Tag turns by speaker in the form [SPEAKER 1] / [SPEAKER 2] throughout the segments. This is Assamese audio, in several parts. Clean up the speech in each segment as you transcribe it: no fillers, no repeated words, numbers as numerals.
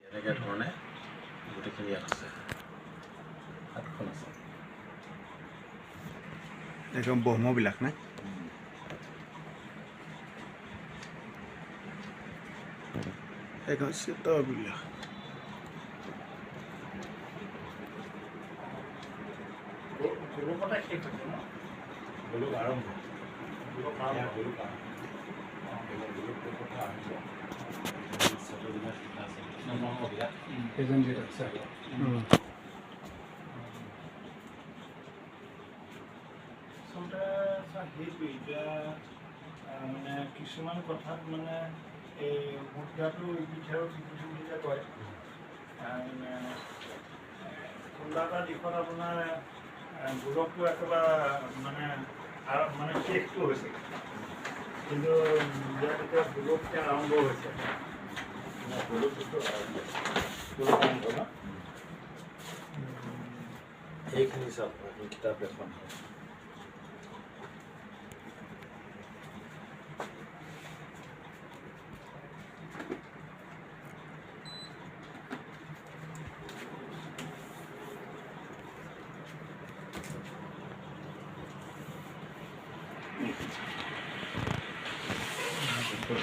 [SPEAKER 1] এনেকৈ ধৰণে গোটেইখিনি ইয়াত আছে, 7খন আছে।
[SPEAKER 2] একদম ব্ৰহ্মবিলাক নে? এখন চিত্ৰবিলাক
[SPEAKER 1] গোলকতে শেষ হৈছে ন? গোলক আৰম্ভ
[SPEAKER 3] সেইটো এতিয়া মানে কিছুমান কথাত মানে এই মুদ্ৰাটো ইপিঠি আৰু সিপিঠি বুলি যে কয়, মানে কোনোবা এটা দিশত আপোনাৰ গোলকটো একেবাৰে মানে শেষটো হৈছে, কিন্তু ইয়াত এতিয়া গোলকটো আৰম্ভ হৈছে।
[SPEAKER 1] এইখিনি চাওক, কিতাপ এখন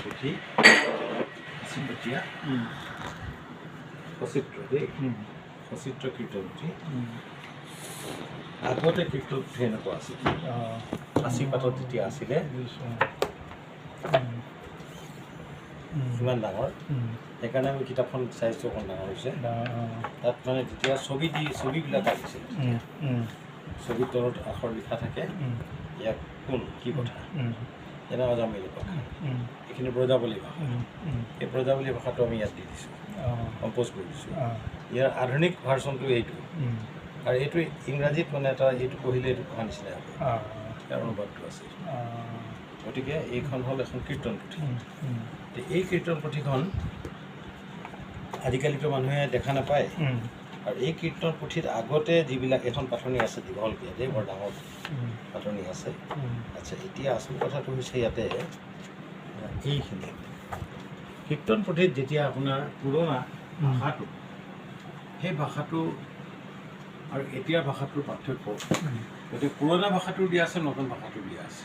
[SPEAKER 1] পুথি, চিপটীয়া সচিত্ৰ দেই, সচিত্ৰ কীৰ্তপুথি। আগতে কীৰ্তপুথি এনেকুৱা আছিল, 80 পাতত যেতিয়া আছিলে ইমান ডাঙৰ, সেইকাৰণে আমি কিতাপখন চাইজটো অকণ ডাঙৰ হৈছে। তাত মানে যেতিয়া ছবিবিলাক আহিছিল, ছবিৰ তলত আখৰ লিখা থাকে, ইয়াক কোন কি কথা, যেনেকুৱা জামিলি ভাষা, এইখিনি ব্ৰজাৱলী ভাষা। এই ব্ৰজাৱলী ভাষাটো আমি ইয়াত দি দিছোঁ, কম্প'জ কৰি দিছোঁ। ইয়াৰ আধুনিক ভাৰ্চনটো এইটো, আৰু এইটো ইংৰাজীত মানে এটা এইটো পঢ়িলে এইটো পঢ়া নিচিনাই হ'ব, ইয়াৰ অনুবাদটো আছে। গতিকে এইখন হ'ল এখন কীৰ্তন পুথি। এই কীৰ্তন পুথিখন আজিকালিতো মানুহে দেখা নাপায়, আৰু এই কীৰ্তন পুথিত আগতে যিবিলাক এখন পাঠনি আছে দীঘলকৈ, দেই বৰ ডাঙৰ পাঠনি আছে। আচ্ছা, এতিয়া আচল কথাটো হৈছে ইয়াতে এইখিনি কীৰ্তন পুথিত যেতিয়া আপোনাৰ পুৰণা ভাষাটো, সেই ভাষাটো আৰু এতিয়াৰ ভাষাটোৰ পাৰ্থক্য, গতিকে পুৰণা ভাষাটো দিয়া আছে, নতুন ভাষাটো দিয়া আছে।